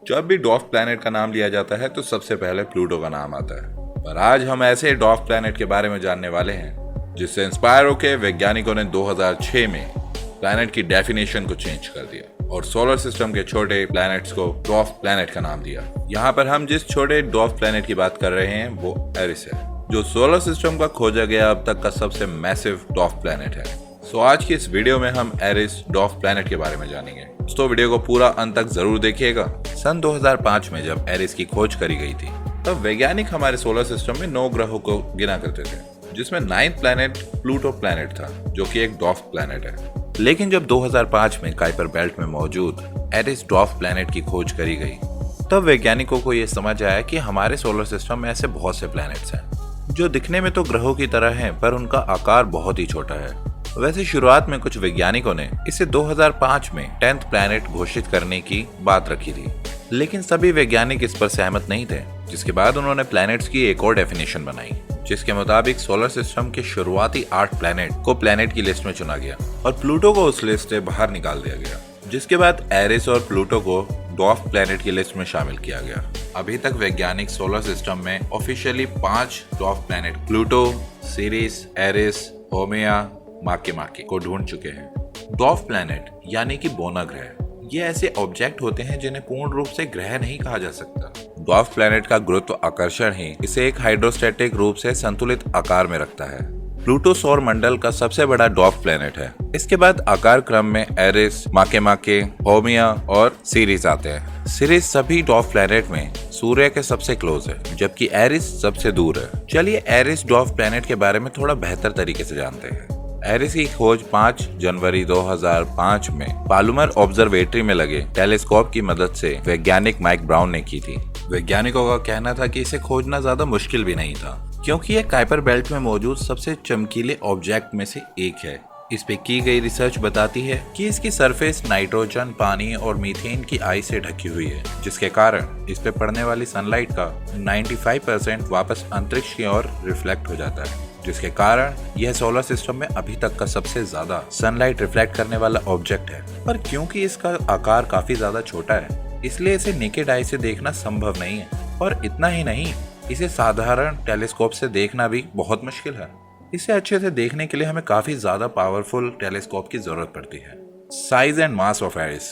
जब भी dwarf planet का नाम लिया जाता है तो सबसे पहले प्लूटो का नाम आता है। पर आज हम ऐसे डॉर्फ प्लैनेट के बारे में जानने वाले हैं जिससे इंस्पायर होकर वैज्ञानिकों ने 2006 में प्लैनेट की डेफिनेशन को चेंज कर दिया और सोलर सिस्टम के छोटे प्लैनेट्स को डॉर्फ प्लैनेट का नाम दिया। यहाँ पर हम जिस छोटे डॉर्फ प्लैनेट की बात कर रहे हैं वो एरिस है, जो सोलर सिस्टम का खोजा गया अब तक का सबसे मैसिव डॉर्फ प्लैनेट है। आज की इस वीडियो में हम एरिस डॉर्फ प्लैनेट के बारे में जानेंगे। तो वीडियो को पूरा अंत तक जरूर देखिएगा। सन 2005 में जब एरिस की खोज करी गई थी तब वैज्ञानिक हमारे सोलर सिस्टम में 9 ग्रहों को गिना करते थे, जिसमें 9th प्लैनेट प्लूटो प्लैनेट था, जो कि एक डॉर्फ प्लैनेट है। लेकिन जब 2005 में काइपर बेल्ट में मौजूद एरिस डॉर्फ प्लैनेट की खोज करी गई तब वैज्ञानिकों को यह समझ आया कि हमारे सोलर सिस्टम में ऐसे बहुत से प्लैनेट्स हैं जो दिखने में तो ग्रहों की तरह हैं, पर उनका आकार बहुत ही छोटा है। वैसे शुरुआत में कुछ वैज्ञानिकों ने इसे 2005 में 10th प्लैनेट घोषित करने की बात रखी थी, लेकिन सभी वैज्ञानिक इस पर सहमत नहीं थे। जिसके बाद उन्होंने प्लैनेट्स की एक और डेफिनेशन बनाई, जिसके मुताबिक सोलर सिस्टम के शुरुआती 8 प्लैनेट को प्लैनेट की लिस्ट में चुना गया और प्लूटो को उस लिस्ट से बाहर निकाल दिया गया। जिसके बाद एरिस और प्लूटो को डॉर्फ प्लैनेट की लिस्ट में शामिल किया गया। अभी तक वैज्ञानिक सोलर सिस्टम में officially 5 dwarf planet Pluto, Ceres, Eris, Haumea, Makemake को ढूंढ चुके हैं। डॉर्फ प्लैनेट यानी कि बोना ग्रह, ये ऐसे ऑब्जेक्ट होते हैं जिन्हें पूर्ण रूप से ग्रह नहीं कहा जा सकता। डॉर्फ प्लैनेट का गुरुत्व आकर्षण ही इसे एक हाइड्रोस्टैटिक रूप से संतुलित आकार में रखता है। प्लूटो सौर मंडल का सबसे बड़ा डॉर्फ प्लैनेट है। इसके बाद आकार क्रम में एरिस, माके, होमिया और सिरिस आते हैं। सिरिस सभी डॉर्फ प्लैनेट में सूर्य के सबसे क्लोज है, जबकि एरिस सबसे दूर है। चलिए एरिस डॉर्फ प्लैनेट के बारे में थोड़ा बेहतर तरीके से जानते हैं। एरिस की खोज 5 जनवरी 2005 में पालुमर ऑब्जर्वेटरी में लगे टेलीस्कोप की मदद से वैज्ञानिक माइक ब्राउन ने की थी। वैज्ञानिकों का कहना था कि इसे खोजना ज्यादा मुश्किल भी नहीं था, क्योंकि यह काइपर बेल्ट में मौजूद सबसे चमकीले ऑब्जेक्ट में से एक है। इस पे की गई रिसर्च बताती है कि इसकी सरफेस नाइट्रोजन, पानी और मीथेन की आई से ढकी हुई है, जिसके कारण इस पे पड़ने वाली सनलाइट का 95% वापस अंतरिक्ष की ओर रिफ्लेक्ट हो जाता है, जिसके कारण यह सोलर सिस्टम में अभी तक का सबसे ज्यादा सनलाइट रिफ्लेक्ट करने वाला ऑब्जेक्ट है। पर क्योंकि इसका आकार काफी ज्यादा छोटा है, इसलिए इसे नेकेड आई से देखना संभव नहीं है। और इतना ही नहीं, इसे साधारण टेलीस्कोप से देखना भी बहुत मुश्किल है। इसे अच्छे से देखने के लिए हमें काफी ज्यादा पावरफुल टेलीस्कोप की जरूरत पड़ती है। Size and mass of Eris,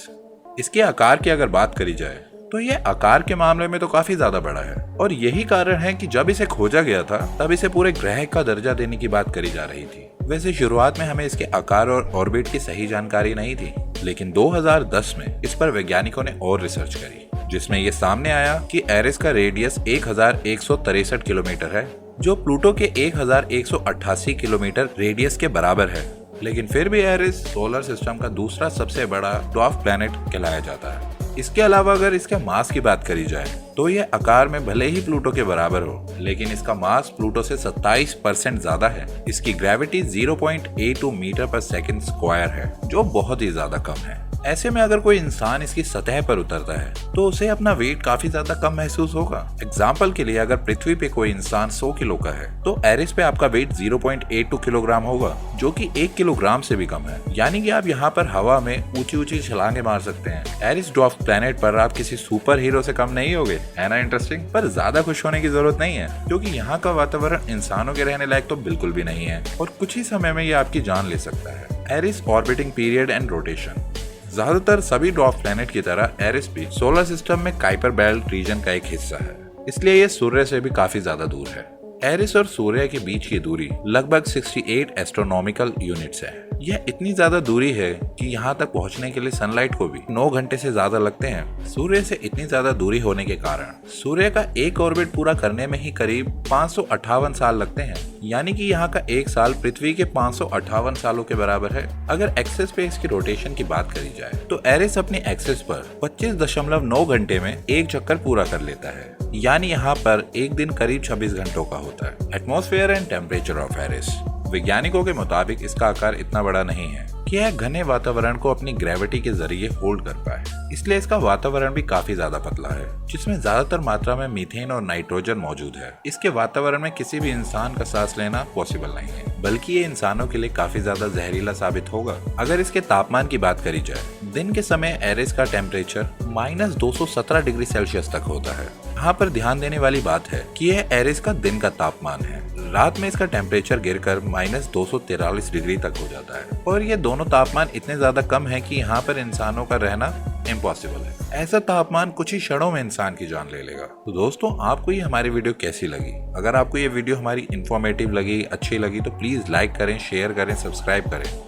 इसके आकार की अगर बात करी जाए तो ये आकार के मामले में तो काफी ज्यादा बड़ा है, और यही कारण है कि जब इसे खोजा गया था तब इसे पूरे ग्रह का दर्जा देने की बात करी जा रही थी। वैसे शुरुआत में हमें इसके आकार और ऑर्बिट की सही जानकारी नहीं थी, लेकिन 2010 में इस पर वैज्ञानिकों ने और रिसर्च करी, जिसमें ये सामने आया कि एरिस का रेडियस 1163 किलोमीटर है, जो प्लूटो के 1188 किलोमीटर रेडियस के बराबर है। लेकिन फिर भी एरिस सोलर सिस्टम का दूसरा सबसे बड़ा डॉर्फ प्लैनेट कहलाया जाता है। इसके अलावा अगर इसके मास की बात करी जाए तो यह आकार में भले ही प्लूटो के बराबर हो, लेकिन इसका मास प्लूटो से 27% ज्यादा है। इसकी ग्रेविटी 0.82 मीटर पर सेकंड स्क्वायर है, जो बहुत ही ज्यादा कम है। ऐसे में अगर कोई इंसान इसकी सतह पर उतरता है तो उसे अपना वेट काफी ज्यादा कम महसूस होगा। एग्जाम्पल के लिए अगर पृथ्वी पे कोई इंसान 100 किलो का है तो एरिस पे आपका वेट 0.82 किलोग्राम होगा, जो कि 1 किलोग्राम से भी कम है। यानी कि आप यहाँ पर हवा में ऊंची ऊंची छलांगे मार सकते हैं। एरिस डॉर्फ प्लैनेट पर आप किसी सुपर हीरो से कम नहीं होगे, है ना इंटरेस्टिंग। पर ज्यादा खुश होने की जरूरत नहीं है, क्योंकि यहाँ का वातावरण इंसानों के रहने लायक तो बिल्कुल भी नहीं है और कुछ ही समय में ये आपकी जान ले सकता है। Eris orbiting period and rotation, ज्यादातर सभी डॉर्फ प्लैनेट की तरह एरिस भी सोलर सिस्टम में काइपर बेल्ट रीजन का एक हिस्सा है, इसलिए ये सूर्य से भी काफी ज्यादा दूर है। एरिस और सूर्य के बीच की दूरी लगभग 68 एस्ट्रोनॉमिकल यूनिट्स है। यह इतनी ज्यादा दूरी है कि यहाँ तक पहुँचने के लिए सनलाइट को भी 9 घंटे से ज्यादा लगते हैं। सूर्य से इतनी ज्यादा दूरी होने के कारण सूर्य का एक ऑर्बिट पूरा करने में ही करीब 558 साल लगते हैं। यानी कि यहाँ का एक साल पृथ्वी के 558 सालों के बराबर है। अगर एक्सिस पे इसकी रोटेशन की बात करी जाए तो एरिस अपनी एक्सिस पर 25.9 घंटे में एक चक्कर पूरा कर लेता है। यानी यहाँ पर एक दिन करीब 26 घंटों का होता है। Atmosphere and temperature of Eris, वैज्ञानिकों के मुताबिक इसका आकार इतना बड़ा नहीं है कि यह घने वातावरण को अपनी ग्रेविटी के जरिए होल्ड कर पाए, इसलिए इसका वातावरण भी काफी ज्यादा पतला है, जिसमें ज्यादातर मात्रा में मीथेन और नाइट्रोजन मौजूद है। इसके वातावरण में किसी भी इंसान का सांस लेना पॉसिबल नहीं है, बल्कि ये इंसानों के लिए काफी ज्यादा जहरीला साबित होगा। अगर इसके तापमान की बात करी जाए दिन के समय एरिस का टेम्परेचर -217 डिग्री सेल्सियस तक होता है। यहाँ पर ध्यान देने वाली बात है कि यह एरिस का दिन का तापमान है। रात में इसका टेम्परेचर गिरकर -243 डिग्री तक हो जाता है और ये दोनों तापमान इतने ज्यादा कम है कि यहाँ पर इंसानों का रहना इम्पॉसिबल है। ऐसा तापमान कुछ ही क्षणों में इंसान की जान ले लेगा। तो दोस्तों, आपको ये हमारी वीडियो कैसी लगी? अगर आपको ये वीडियो हमारी इंफॉर्मेटिव लगी, अच्छी लगी, तो प्लीज लाइक करें, शेयर करें, सब्सक्राइब करें